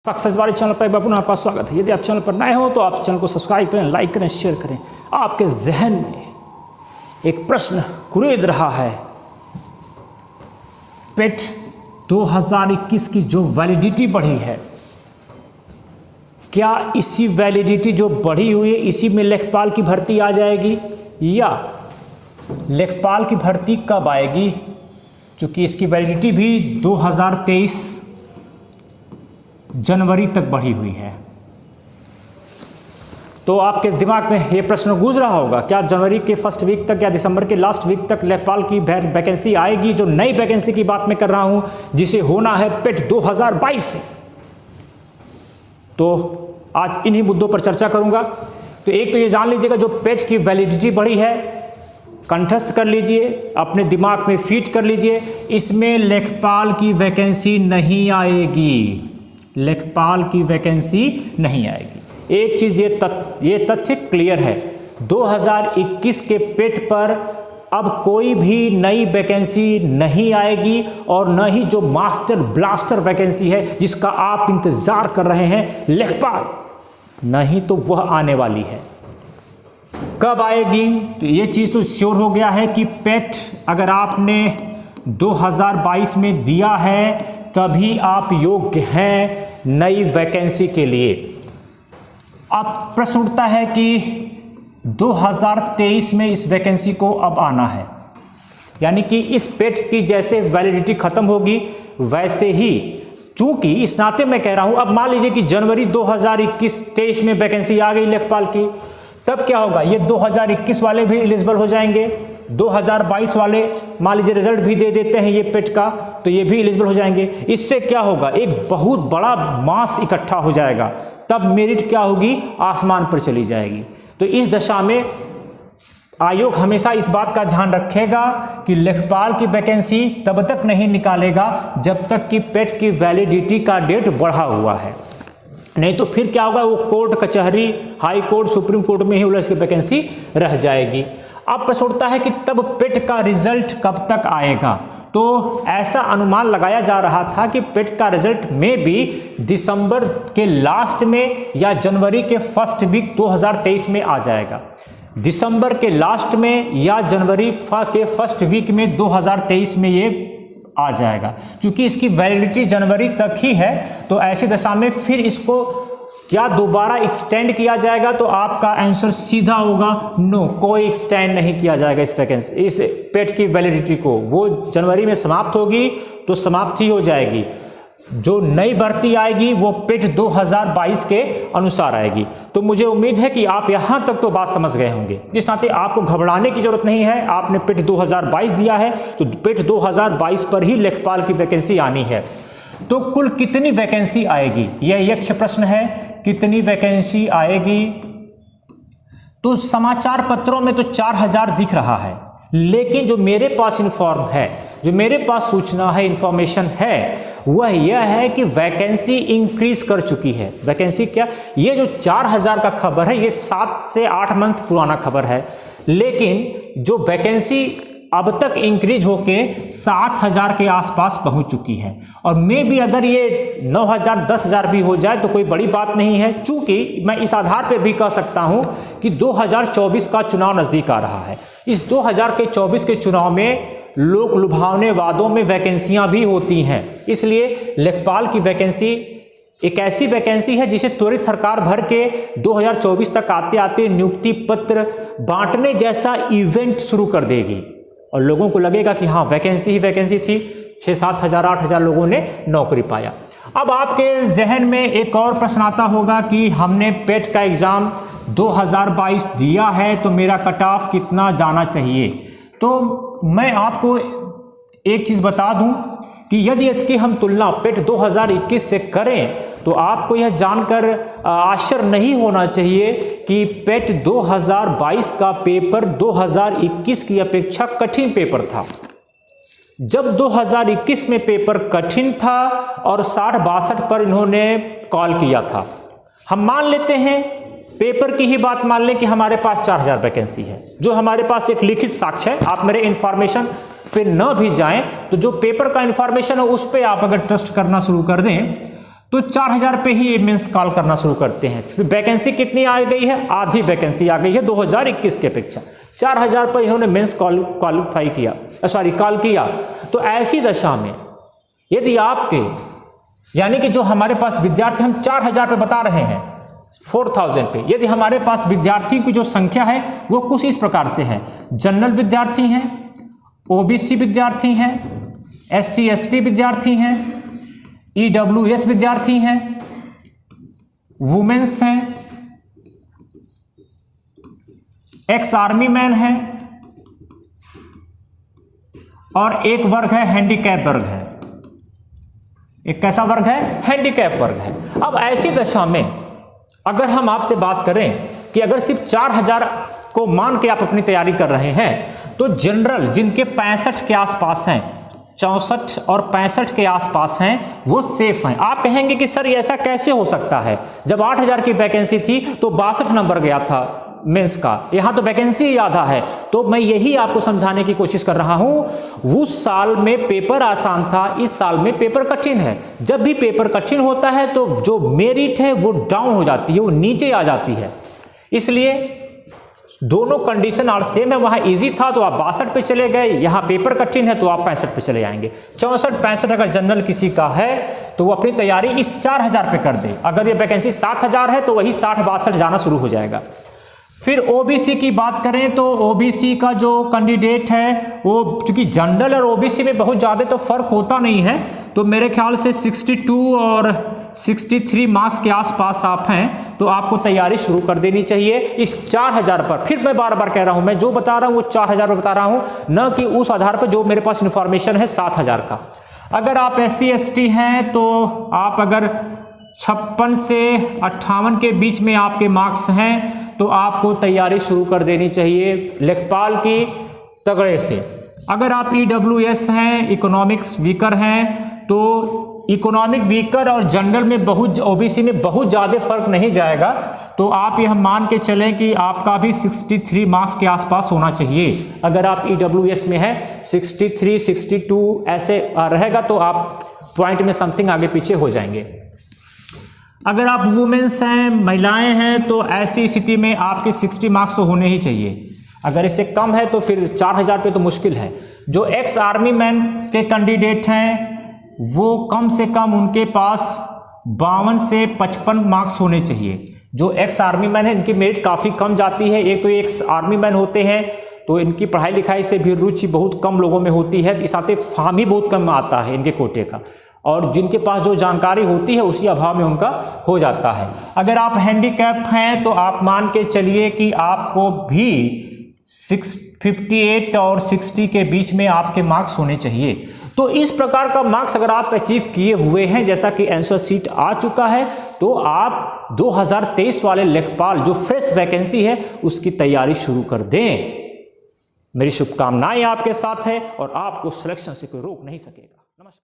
Success वाले channel पर एक बार पुनः आपका स्वागत है। यदि आप चैनल पर नए हो तो आप चैनल को सब्सक्राइब करें, लाइक करें, शेयर करें। आपके जहन में एक प्रश्न कुरेद रहा है, पेट 2021 की जो वैलिडिटी बढ़ी है, क्या इसी वैलिडिटी जो बढ़ी हुई है इसी में लेखपाल की भर्ती आ जाएगी या लेखपाल की भर्ती कब आएगी? क्योंकि इसकी वैलिडिटी भी 2023 जनवरी तक बढ़ी हुई है। तो आपके दिमाग में ये प्रश्न गूंज रहा होगा, क्या जनवरी के फर्स्ट वीक तक या दिसंबर के लास्ट वीक तक लेखपाल की वैकेंसी आएगी? जो नई वैकेंसी की बात मैं कर रहा हूं जिसे होना है पेट 2022 से। तो आज इन्हीं मुद्दों पर चर्चा करूंगा। तो एक तो ये जान लीजिएगा, जो पेट की वैलिडिटी बढ़ी है कंठस्थ कर लीजिए, अपने दिमाग में फीड कर लीजिए, इसमें लेखपाल की वैकेंसी नहीं आएगी। लेखपाल की वैकेंसी नहीं आएगी। एक चीज ये तथ्य क्लियर है, 2021 के पेट पर अब कोई भी नई वैकेंसी नहीं आएगी और न ही जो मास्टर ब्लास्टर वैकेंसी है जिसका आप इंतजार कर रहे हैं लेखपाल, नहीं तो वह आने वाली है। कब आएगी? तो ये चीज तो श्योर हो गया है कि पेट अगर आपने 2022 में दिया है तभी आप योग्य हैं नई वैकेंसी के लिए। अब प्रश्न उठता है कि 2023 में इस वैकेंसी को अब आना है, यानी कि इस पेट की जैसे वैलिडिटी खत्म होगी वैसे ही, चूंकि इस नाते मैं कह रहा हूं, अब मान लीजिए कि जनवरी 2021-23 में वैकेंसी आ गई लेखपाल की, तब क्या होगा? ये 2021 वाले भी एलिजिबल हो जाएंगे, 2022 वाले मान लीजिए रिजल्ट भी दे देते हैं ये पेट का, तो ये भी एलिजिबल हो जाएंगे। इससे क्या होगा? एक बहुत बड़ा मास इकट्ठा हो जाएगा, तब मेरिट क्या होगी? आसमान पर चली जाएगी। तो इस दशा में आयोग हमेशा इस बात का ध्यान रखेगा कि लेखपाल की वैकेंसी तब तक नहीं निकालेगा जब तक कि पेट की वैलिडिटी का डेट बढ़ा हुआ है, नहीं तो फिर क्या होगा? वो कोर्ट कचहरी, हाई कोर्ट, सुप्रीम कोर्ट में ही उलझ के वैकेंसी रह जाएगी। अब प्रश्न उठता है कि तब पेट का रिजल्ट कब तक आएगा? तो ऐसा अनुमान लगाया जा रहा था कि पेट का रिजल्ट में भी दिसंबर के लास्ट में या जनवरी के फर्स्ट वीक 2023 में आ जाएगा। दिसंबर के लास्ट में या जनवरी के फर्स्ट वीक में 2023 में ये आ जाएगा। क्योंकि इसकी वैलिडिटी जनवरी तक ही है, तो ऐसी दशा में फिर इसको क्या दोबारा एक्सटेंड किया जाएगा? तो आपका आंसर सीधा होगा नो, कोई एक्सटेंड नहीं किया जाएगा इस वैकेंसी, इस पेट की वैलिडिटी को। वो जनवरी में समाप्त होगी तो समाप्त ही हो जाएगी। जो नई भर्ती आएगी वो पेट 2022 के अनुसार आएगी। तो मुझे उम्मीद है कि आप यहां तक तो बात समझ गए होंगे, जिस नाते आपको घबराने की जरूरत नहीं है। आपने पेट 2022 दिया है तो पेट 2022 पर ही लेखपाल की वैकेंसी आनी है। तो कुल कितनी वैकेंसी आएगी, यह यक्ष प्रश्न है। कितनी वैकेंसी आएगी? तो समाचार पत्रों में तो 4000 दिख रहा है, लेकिन जो मेरे पास इन्फॉर्म है, जो मेरे पास सूचना है, इंफॉर्मेशन है, वह यह है कि वैकेंसी इंक्रीज कर चुकी है। वैकेंसी क्या? ये जो 4000 का खबर है ये 7 से 8 मंथ पुराना खबर है, लेकिन जो वैकेंसी अब तक इंक्रीज होके 7000 के आसपास पहुंच चुकी है। और मे भी अगर ये 9000 10,000 भी हो जाए तो कोई बड़ी बात नहीं है, चूंकि मैं इस आधार पर भी कह सकता हूं कि 2024 का चुनाव नजदीक आ रहा है। इस 2024 के चुनाव में लोक लुभावने वादों में वैकेंसियां भी होती हैं, इसलिए लेखपाल की वैकेंसी एक ऐसी वैकेंसी है जिसे त्वरित सरकार भर के 2024 तक आते आते नियुक्ति पत्र बांटने जैसा इवेंट शुरू कर देगी और लोगों को लगेगा कि हाँ वैकेंसी ही वैकेंसी थी, 6-7 हजार 8 हजार लोगों ने नौकरी पाया। अब आपके जहन में एक और प्रश्न आता होगा कि हमने पेट का एग्जाम 2022 दिया है तो मेरा कट ऑफ कितना जाना चाहिए? तो मैं आपको एक चीज बता दूं कि यदि इसकी हम तुलना पेट 2021 से करें तो आपको यह जानकर आश्चर्य नहीं होना चाहिए कि पेट 2022 का पेपर 2021 की अपेक्षा कठिन पेपर था। जब 2021 में पेपर कठिन था और 60-62 पर इन्होंने कॉल किया था, हम मान लेते हैं पेपर की ही बात मान लें कि हमारे पास 4000 वैकेंसी है, जो हमारे पास एक लिखित साक्ष्य है। आप मेरे इंफॉर्मेशन पे न भी जाएं तो जो पेपर का इंफॉर्मेशन है उस पर आप अगर ट्रस्ट करना शुरू कर दें तो 4000 पे ही मेंस कॉल करना शुरू करते हैं। फिर वैकेंसी कितनी आ गई है, आधी वैकेंसी आ गई है 2021 की अपेक्षा। 4000 पर इन्होंने मेंस क्वालिफाई किया, कॉल किया। तो ऐसी दशा में यदि आपके यानी कि जो हमारे पास विद्यार्थी, हम 4000 पे बता रहे हैं 4000 पे, यदि हमारे पास विद्यार्थियों की जो संख्या है वो कुछ इस प्रकार से है। जनरल विद्यार्थी हैं, ओबीसी विद्यार्थी हैं, SC ST विद्यार्थी हैं, EWS विद्यार्थी हैं, वुमेन्स हैं, एक्स आर्मी मैन हैं, और एक वर्ग है हैंडीकैप वर्ग है। एक कैसा वर्ग है, हैंडीकैप वर्ग है। अब ऐसी दशा में अगर हम आपसे बात करें कि अगर सिर्फ 4000 को मान के आप अपनी तैयारी कर रहे हैं, तो जनरल जिनके 65 के आसपास हैं, 64 और 65 के आसपास हैं, वो सेफ हैं। आप कहेंगे कि सर ये ऐसा कैसे हो सकता है, जब 8000 की वैकेंसी थी तो 62 नंबर गया था मेंस का, यहां तो वैकेंसी आधा है। तो मैं यही आपको समझाने की कोशिश कर रहा हूं, उस साल में पेपर आसान था, इस साल में पेपर कठिन है। जब भी पेपर कठिन होता है तो जो मेरिट है वो डाउन हो जाती है, वो नीचे आ जाती है। इसलिए दोनों कंडीशन और सेम है। वहां इजी था तो आप 62 पे चले गए, यहां पेपर कठिन है तो आप 65 पे चले आएंगे। 64 65 अगर जनरल किसी का है तो वो अपनी तैयारी इस 4000 पे कर दे। अगर ये वैकेंसी 7000 है तो वही 60 62 जाना शुरू हो जाएगा। फिर ओबीसी की बात करें तो ओबीसी का जो कैंडिडेट है वो, चूंकि जनरल और ओबीसी में बहुत ज़्यादा तो फर्क होता नहीं है, तो मेरे ख्याल से 62 और 63 मार्क्स के आसपास आप हैं, तो आपको तैयारी शुरू कर देनी चाहिए इस 4000 पर। फिर मैं बार बार कह रहा हूं, मैं जो बता रहा हूं वो 4000 पर बता रहा हूं, न कि उस आधार पर जो मेरे पास इंफॉर्मेशन है 7000 का। अगर आप SC ST हैं तो आप अगर 56 से 58 के बीच में आपके मार्क्स हैं तो आपको तैयारी शुरू कर देनी चाहिए लेखपाल की तगड़े से। अगर आप EWS हैं, इकोनॉमिक्स वीकर हैं, तो इकोनॉमिक वीकर और जनरल में बहुत, ओबीसी में बहुत ज़्यादा फर्क नहीं जाएगा। तो आप यह मान के चलें कि आपका भी 63 मार्क्स के आसपास होना चाहिए। अगर आप EWS में है 63 62 ऐसे रहेगा तो आप पॉइंट में समथिंग आगे पीछे हो जाएंगे। अगर आप वुमेन्स हैं, महिलाएं हैं, तो ऐसी स्थिति में आपके 60 मार्क्स तो होने ही चाहिए। अगर इससे कम है तो फिर 4000 पे तो मुश्किल है। जो एक्स आर्मी मैन के कैंडिडेट हैं वो कम से कम उनके पास 52 से 55 मार्क्स होने चाहिए। जो एक्स आर्मी मैन है इनकी मेरिट काफ़ी कम जाती है। एक तो एक्स आर्मी मैन होते हैं तो इनकी पढ़ाई लिखाई से भी रुचि बहुत कम लोगों में होती है, इस आते फार्म ही बहुत कम आता है इनके कोटे का, और जिनके पास जो जानकारी होती है उसी अभाव में उनका हो जाता है। अगर आप हैंडीकैप हैं तो आप मान के चलिए कि आपको भी 58 और 60 के बीच में आपके मार्क्स होने चाहिए। तो इस प्रकार का मार्क्स अगर आप अचीव किए हुए हैं, जैसा कि आंसर शीट आ चुका है, तो आप 2023 वाले लेखपाल जो फ्रेश वैकेंसी है उसकी तैयारी शुरू कर दें। मेरी शुभकामनाएं आपके साथ है और आपको सिलेक्शन से कोई रोक नहीं सकेगा। नमस्कार।